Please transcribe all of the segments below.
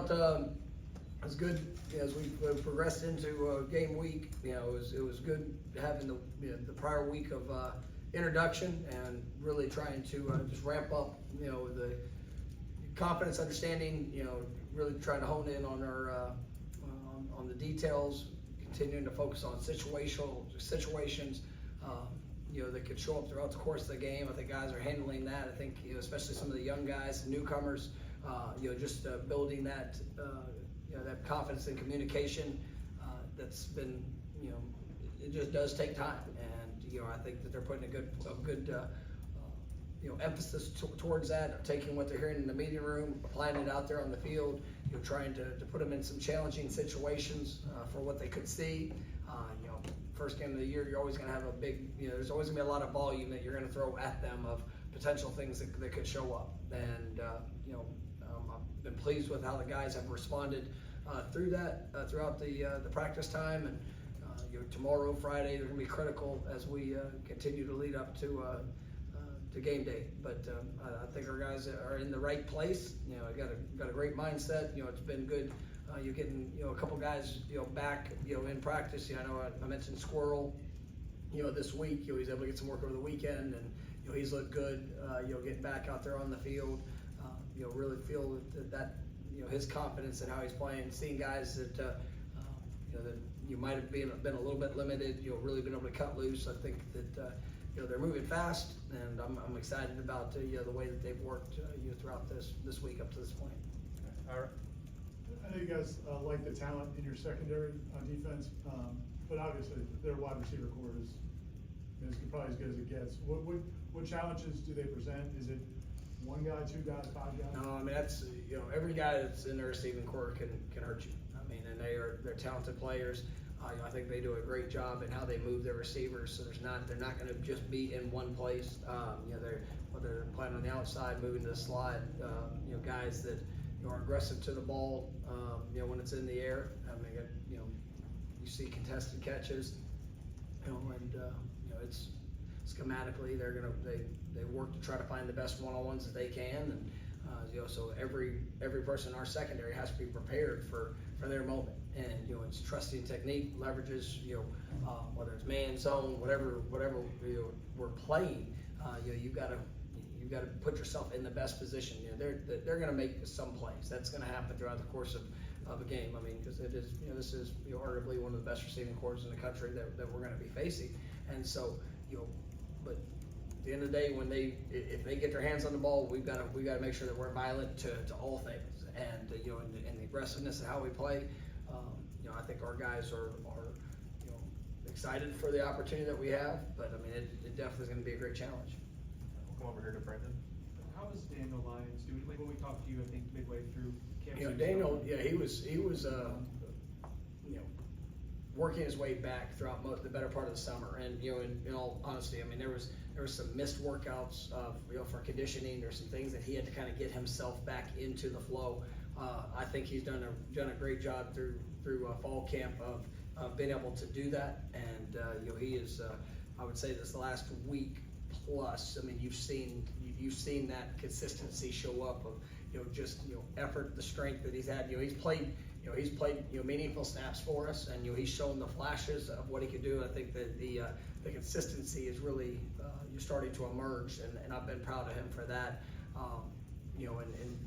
thought it was good as we progressed into game week. It was good having the prior week of introduction and really trying to just ramp up the confidence, understanding, really trying to hone in on our on the details, continuing to focus on situations that could show up throughout the course of the game. I think guys are handling that. I think especially some of the young guys, the newcomers, just building that that confidence and communication. That's been it just does take time, and I think that they're putting a good emphasis towards that, taking what they're hearing in the meeting room, applying it out there on the field, trying to put them in some challenging situations for what they could see. First game of the year, you're always going to have a big, there's always going to be a lot of volume that you're going to throw at them of potential things that could show up. And, I've been pleased with how the guys have responded through that, throughout the practice time. And, tomorrow, Friday, they're going to be critical as we continue to lead up to game day. But I think our guys are in the right place. Got a great mindset. It's been good. You're getting a couple guys back in practice. I know I mentioned Squirrel this week. He's able to get some work over the weekend, and he's looked good. Getting back out there on the field. Really feel that his confidence in how he's playing. Seeing guys that that you might have been a little bit limited. Really been able to cut loose. I think that they're moving fast, and I'm excited about the way that they've worked throughout this week up to this point. All right. I know you guys like the talent in your secondary on defense, but obviously their wide receiver core is probably as good as it gets. What challenges do they present? Is it one guy, two guys, five guys? No, I mean that's every guy that's in the receiving core can hurt you. I mean, and they're talented players. I think they do a great job in how they move their receivers. So they're not going to just be in one place. Whether they're playing on the outside, moving to the slot. Guys that are aggressive to the ball. When it's in the air. I mean, you see contested catches. And it's schematically they work to try to find the best one-on-ones that they can. And so every person in our secondary has to be prepared for their moment. And it's trusting technique, leverages. Whether it's man, zone, whatever we're playing. You've got to put yourself in the best position. They're going to make some plays. That's going to happen throughout the course of a game. I mean, because it is this is arguably one of the best receiving corps in the country that we're going to be facing. And so but at the end of the day, if they get their hands on the ball, we've got to make sure that we're violent to all things. And and the aggressiveness of how we play. I think our guys are excited for the opportunity that we have. But I mean, it definitely is going to be a great challenge. We'll come over here to Brendan. How is Daniel Lyons doing? Like when we talked to you, I think midway through camp. Daniel, he was working his way back throughout the better part of the summer. And in all honesty, I mean there was some missed workouts for conditioning. There's some things that he had to kind of get himself back into the flow. I think he's done a great job through fall camp of being able to do that. And he is I would say this last week plus. I mean you've seen that consistency show up of effort, the strength that he's had. He's played meaningful snaps for us, and he's shown the flashes of what he could do. I think that the consistency is really you're starting to emerge, and I've been proud of him for that. And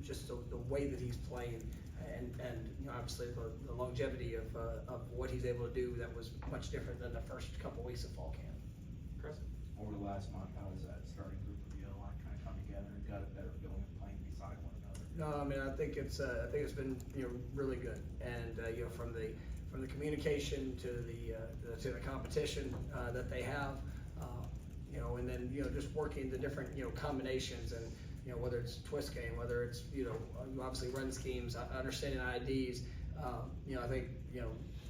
just the way that he's playing, and obviously the longevity of what he's able to do that was much different than the first couple weeks of fall camp. Chris? Over the last month, how does that starting group of you kind of come together and got a better feeling playing beside one another? No, I mean I think it's been really good, and from the communication to the competition that they have, and then just working the different combinations, and whether it's twist game, whether it's obviously run schemes, understanding IDs. I think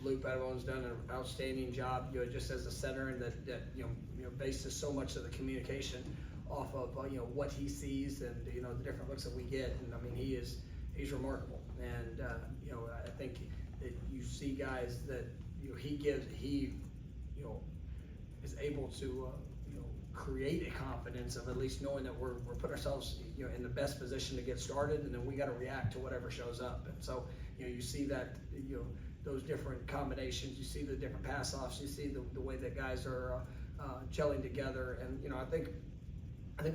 Luke Bedwell's done an outstanding job just as a center, and that bases so much of the communication off of what he sees and the different looks that we get. And I mean he's remarkable, and I think that you see guys that he is able to create a confidence of at least knowing that we're putting ourselves, you know, in the best position to get started, and then we got to react to whatever shows up. And so, you know, you see that, you know, those different combinations, you see the different pass offs, you see the way that guys are gelling together, and you know, I think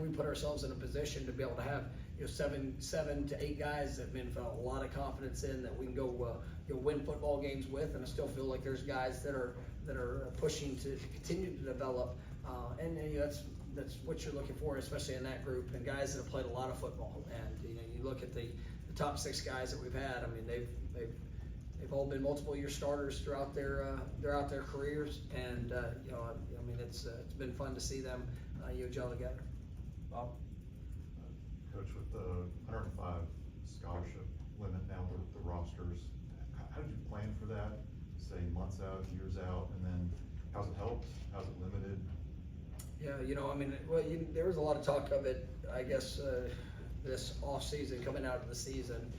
we put ourselves in a position to be able to have, you know, seven to eight guys that we've felt a lot of confidence in, that we can go you know, win football games with, and I still feel like there's guys that are pushing to continue to develop, and you know, that's what you're looking for, especially in that group, and guys that have played a lot of football. And you know, you look at the top 6 guys that we've had. I mean, they've all been multiple year starters throughout their careers, and you know, I mean, it's been fun to see them you know, gel together. Bob? Coach, with the 105 scholarship limit now with the rosters, how did you plan for that? Say months out, years out, and then how's it helped? How's it limited? Yeah, you know, I mean, well, there was a lot of talk of it, I guess, this off season, coming out of the season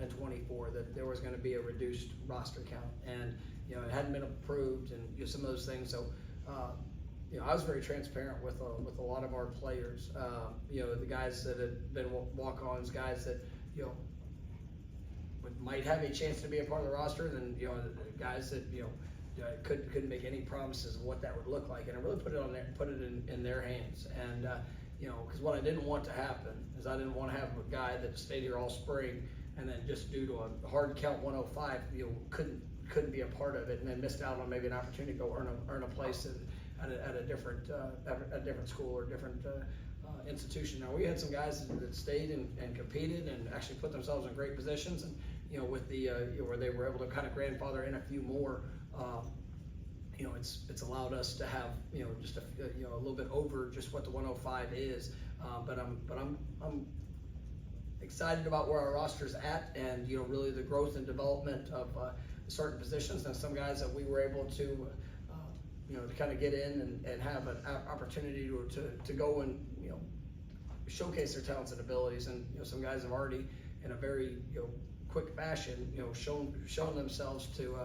in 24, that there was going to be a reduced roster count, and you know, it hadn't been approved, and you know, some of those things. So, you know, I was very transparent with a lot of our players. You know, the guys that had been walk-ons, guys that, you know, might have a chance to be a part of the roster, and you know, the guys that, you know, couldn't make any promises of what that would look like, and I really put it in their hands. And you know, because what I didn't want to happen is I didn't want to have a guy that stayed here all spring and then just due to a hard count 105, you know, couldn't be a part of it, and then missed out on maybe an opportunity to go earn a place at a different school or different institution. Now, we had some guys that stayed and competed and actually put themselves in great positions, and you know, with the you know, where they were able to kind of grandfather in a few more. You know, it's allowed us to have, you know, just you know, a little bit over just what the 105 is. But I'm excited about where our roster's at, and you know, really the growth and development of certain positions, and some guys that we were able to you know, to kind of get in and have an opportunity to go and, you know, showcase their talents and abilities. And you know, some guys have already, in a very, you know, quick fashion, you know, shown themselves to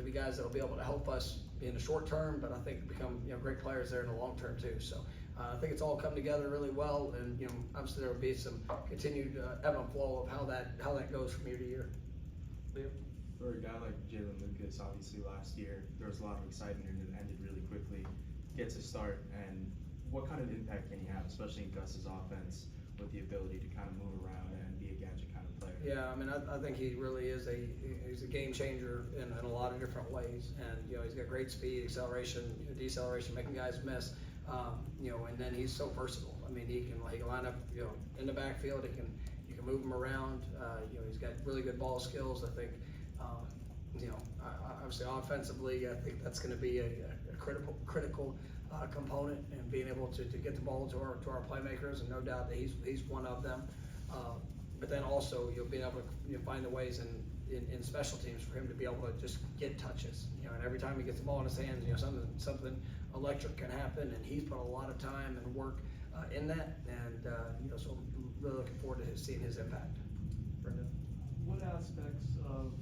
be guys that will be able to help us in the short term, but I think become, you know, great players there in the long term too. So I think it's all come together really well, and you know, obviously there will be some continued ebb and flow of how that goes from year to year. Liam? For a guy like Jalen Lucas, obviously last year there was a lot of excitement and it ended really quickly. Gets a start, and what kind of impact can he have, especially in Gus's offense, with the ability to kind of move around and be a gadget kind of player? Yeah, I mean, I think he really is he's a game changer in a lot of different ways, and you know, he's got great speed, acceleration, you know, deceleration, making guys miss. You know, and then he's so versatile. I mean, he can line up, you know, in the backfield. You can move him around. You know, he's got really good ball skills. I think, you know, obviously offensively, I think that's going to be a critical component, and being able to get the ball to our playmakers, and no doubt that he's one of them. But then also, you'll be able to, you know, find the ways in special teams for him to be able to just get touches. You know, and every time he gets the ball in his hands, you know, something electric can happen, and he's put a lot of time and work in that. And you know, so I'm really looking forward to seeing his impact. Brendan? What aspects of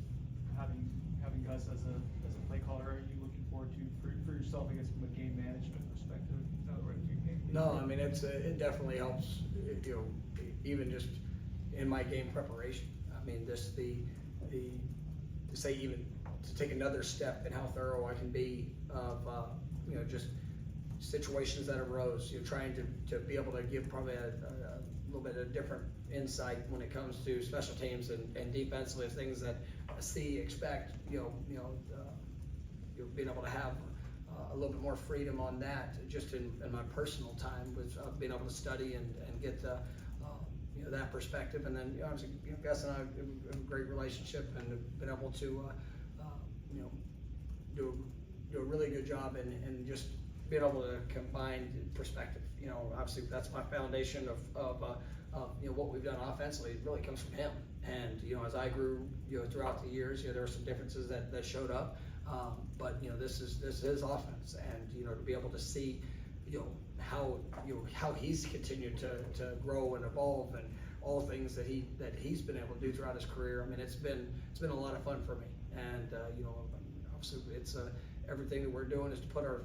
having Gus as a play caller are you looking forward to for yourself, I guess, from a game management perspective? No, I mean, it definitely helps. You know, even just in my game preparation. I mean, just to say, even to take another step in how thorough I can be of you know, just situations that arose. You're trying to be able to give probably a little bit of different insight when it comes to special teams and defensively, things that I see, expect. You know, being able to have a little bit more freedom on that, just in my personal time, with being able to study and get you know, that perspective. And then, you know, obviously, you know, Gus and I have a great relationship, and have been able to you know, do a really good job in just being able to combine perspective. You know, obviously that's my foundation of you know, what we've done offensively. It really comes from him. And you know, as I grew, you know, throughout the years, you know, there were some differences that showed up. But you know, this is his offense, and you know, to be able to see, you know, how he's continued to grow and evolve, and all things that he's been able to do throughout his career. I mean, it's been a lot of fun for me, and you know, obviously it's everything that we're doing is to put our,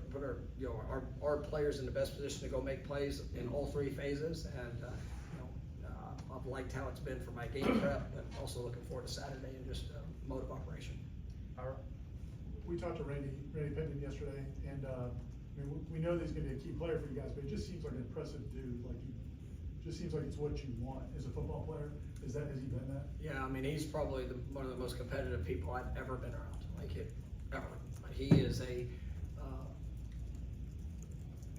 you know, our players in the best position to go make plays in all three phases, and, you know, I've liked how it's been for my game prep, but also looking forward to Saturday and just, mode of operation. Ira? We talked to Randy Pittman yesterday, and, I mean, we know that he's gonna be a key player for you guys, but he just seems like an impressive dude, like, he just seems like it's what you want as a football player. Has he been that? Yeah, I mean, he's probably one of the most competitive people I've ever been around, ever. He is you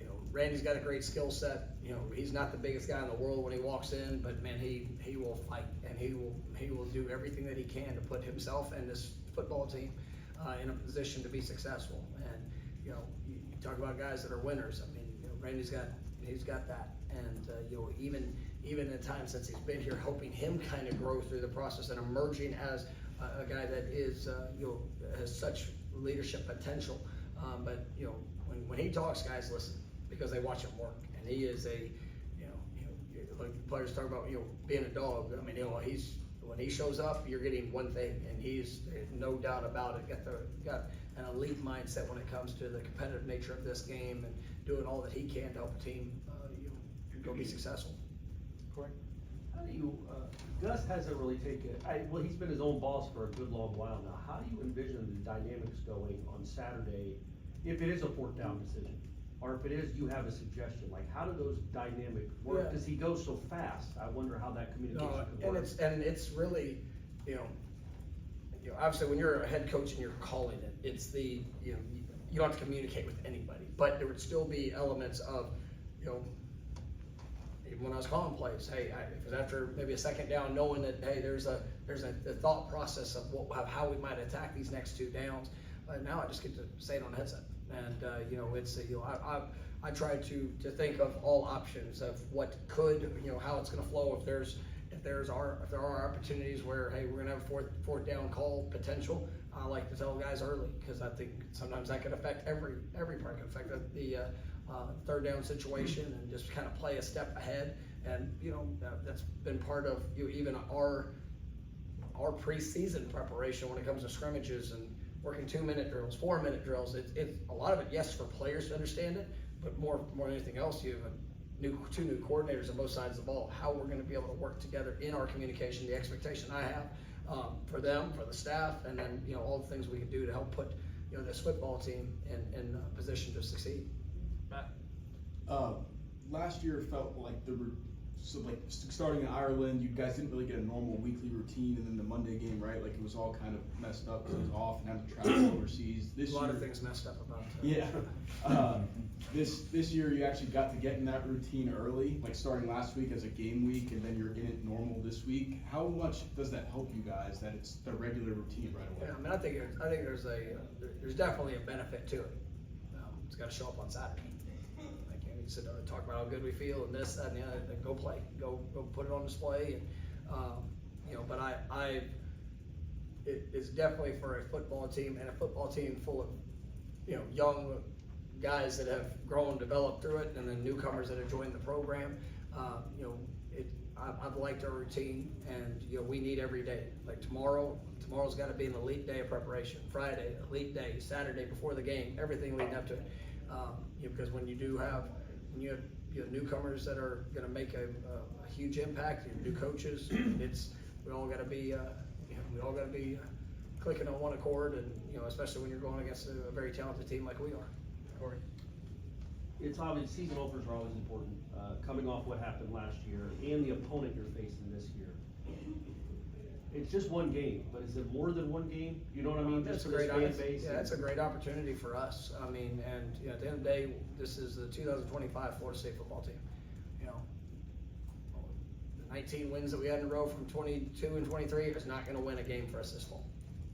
know, Randy's got a great skill set. You know, he's not the biggest guy in the world when he walks in, but man, he will fight, and he will do everything that he can to put himself and this football team in a position to be successful. And, you know, you talk about guys that are winners. I mean, you know, Randy's got that, and you know, even at times since he's been here, helping him kind of grow through the process and emerging as a guy that is, you know, has such leadership potential. But you know, when he talks, guys listen, because they watch him work, and he is like players talk about, you know, being a dog. I mean, you know, when he shows up, you're getting one thing, and there's no doubt about it. Got an elite mindset when it comes to the competitive nature of this game, and doing all that he can to help the team, you know, go be successful. Corey? How do you, Gus hasn't really taken, well, he's been his own boss for a good long while now. How do you envision the dynamics going on Saturday, if it is a fourth down decision? Or if it is, you have a suggestion, like how do those dynamics work? Yeah. Because he goes so fast, I wonder how that communication could work. And it's really, you know, obviously when you're a head coach and you're calling it, it's you know, you don't have to communicate with anybody, but there would still be elements of, you know, even when I was calling plays, hey, because after maybe a second down, knowing that, hey, there's a thought process of how we might attack these next two downs. Now I just get to say it on the headset, and you know, it's you know, I try to think of all options of what could, you know, how it's going to flow. If there are opportunities where, hey, we're going to have a fourth down call potential, I like to tell guys early, because I think sometimes that could affect every part. It could affect the third down situation, and just kind of play a step ahead. And you know, that's been part of, you know, even our preseason preparation when it comes to scrimmages and working 2-minute drills, 4-minute drills. It's a lot of it, yes, for players to understand it, but more than anything else, you have two new coordinators on both sides of the ball. How we're going to be able to work together in our communication, the expectation I have for them, for the staff, and then, you know, all the things we can do to help put, you know, this football team in a position to succeed. Matt? Last year felt like starting in Ireland, you guys didn't really get a normal weekly routine, and then the Monday game, right? Like it was all kind of messed up because it was off and having to travel overseas. A lot of things messed up about that. Yeah. This year you actually got to get in that routine early, like starting last week as a game week, and then you're in it normal this week. How much does that help you guys that it's the regular routine right away? Yeah, I mean, I think there's definitely a benefit to it. It's got to show up on Saturday. Like, you know, you sit there and talk about how good we feel and this, that, and the other. Then go play, go put it on display, and you know. But it's definitely for a football team, and a football team full of, you know, young guys that have grown, developed through it, and then newcomers that have joined the program. You know, I've liked our routine, and you know, we need every day. Like tomorrow's got to be an elite day of preparation. Friday, elite day. Saturday before the game, everything leading up to it. You know, because when you have newcomers that are going to make a huge impact, new coaches, we all got to be clicking on one accord, and you know, especially when you're going against a very talented team like we are. Corey? It's obvious season openers are always important, coming off what happened last year and the opponent you're facing this year. It's just one game, but is it more than one game? You know what I mean? That's Just a for this great, fan base. yeah, that's a great opportunity for us. I mean, and you know, at the end of the day, this is the 2025 Florida State football team. You know, the 19 wins that we had in a row from 22 and 23 is not going to win a game for us this fall,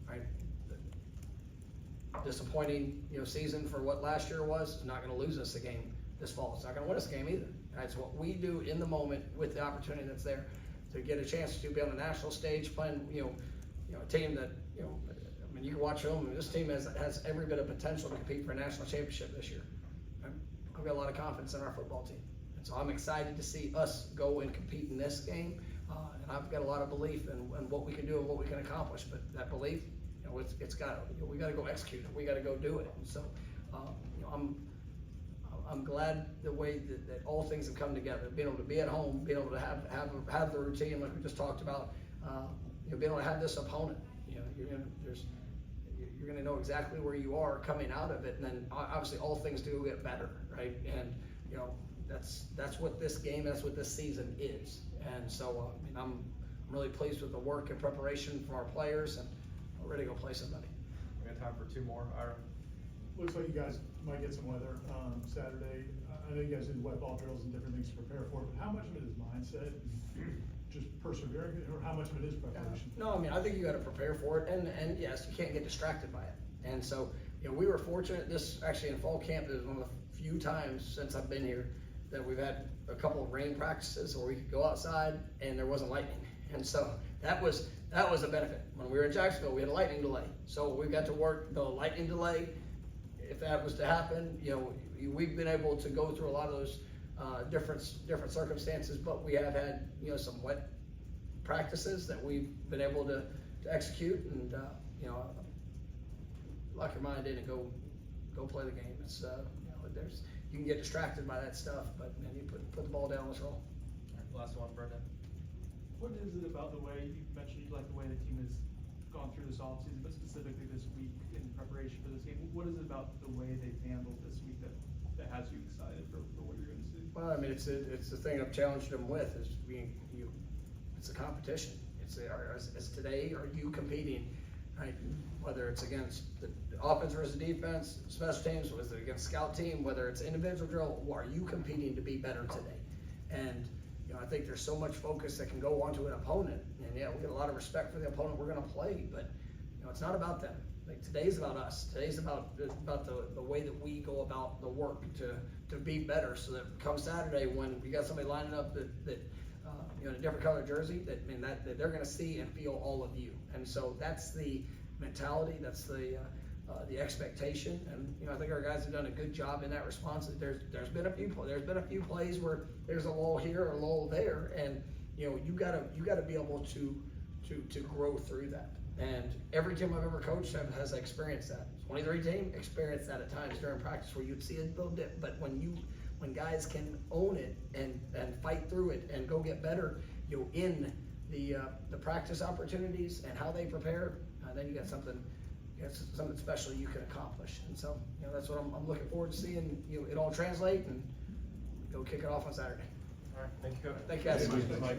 right? Disappointing, you know, season for what last year was is not going to lose us a game this fall. It's not going to win us a game either. That's what we do in the moment with the opportunity that's there to get a chance to be on the national stage playing, you know, a team that, you know, I mean, you can watch film, and this team has every bit of potential to compete for a national championship this year. I've got a lot of confidence in our football team, and so I'm excited to see us go and compete in this game. And I've got a lot of belief in what we can do and what we can accomplish. But that belief you know, it's gotta, you know, we gotta go execute it, we gotta go do it, and so, you know, I'm glad the way that all things have come together, being able to be at home, being able to have the routine like we just talked about, you know, being able to have this opponent, you know, you're gonna know exactly where you are coming out of it, and then obviously all things do get better, right? And, you know, that's what this game, that's what this season is. And so, I mean, I'm really pleased with the work and preparation from our players, and we're ready to go play somebody. We got time for two more, Ira. Looks like you guys might get some weather, Saturday. I know you guys did wet ball drills and different things to prepare for it, but how much of it is mindset and just persevering, or how much of it is preparation? No, I mean, I think you gotta prepare for it, and yes, you can't get distracted by it. And so, you know, we were fortunate, this, actually in fall camp, is one of the few times since I've been here that we've had a couple of rain practices where we could go outside and there wasn't lightning. And so, that was a benefit. When we were in Jacksonville, we had a lightning delay. So we got to work the lightning delay. If that was to happen, you know, we've been able to go through a lot of those different circumstances, but we have had, you know, some wet practices that we've been able to execute, and you know, lock your mind in and go play the game. It's you know, you can get distracted by that stuff, but man, you put the ball down, let's roll. All right, last one, Brendan. What is it about the way, you mentioned you like the way the team has gone through this offseason, but specifically this week in preparation for this game, what is it about the way they've handled this week that has you excited for what you're gonna see? Well, I mean, it's the thing I've challenged them with is it's a competition. As today, are you competing, right? Whether it's against the offense versus defense, special teams, whether it's against scout team, whether it's individual drill, are you competing to be better today? And, you know, I think there's so much focus that can go onto an opponent, and yeah, we get a lot of respect for the opponent we're gonna play, but, you know, it's not about them. Like, today's about us. Today's about the way that we go about the work to be better, so that come Saturday, when you got somebody lining up that you know, in a different color jersey, that they're gonna see and feel all of you. And so that's the mentality, that's the expectation, and, you know, I think our guys have done a good job in that response. There's been a few plays where there's a lull here or a lull there, and, you know, you gotta be able to grow through that. And every team I've ever coached has experienced that. 23 team experienced that at times during practice, where you'd see a little dip, but when guys can own it and fight through it and go get better, you know, in the practice opportunities and how they prepare, then you got something special you can accomplish. And so, you know, that's what I'm looking forward to seeing, you know, it all translate and go kick it off on Saturday. All right, thank you, Coach. Thank you guys. Mike.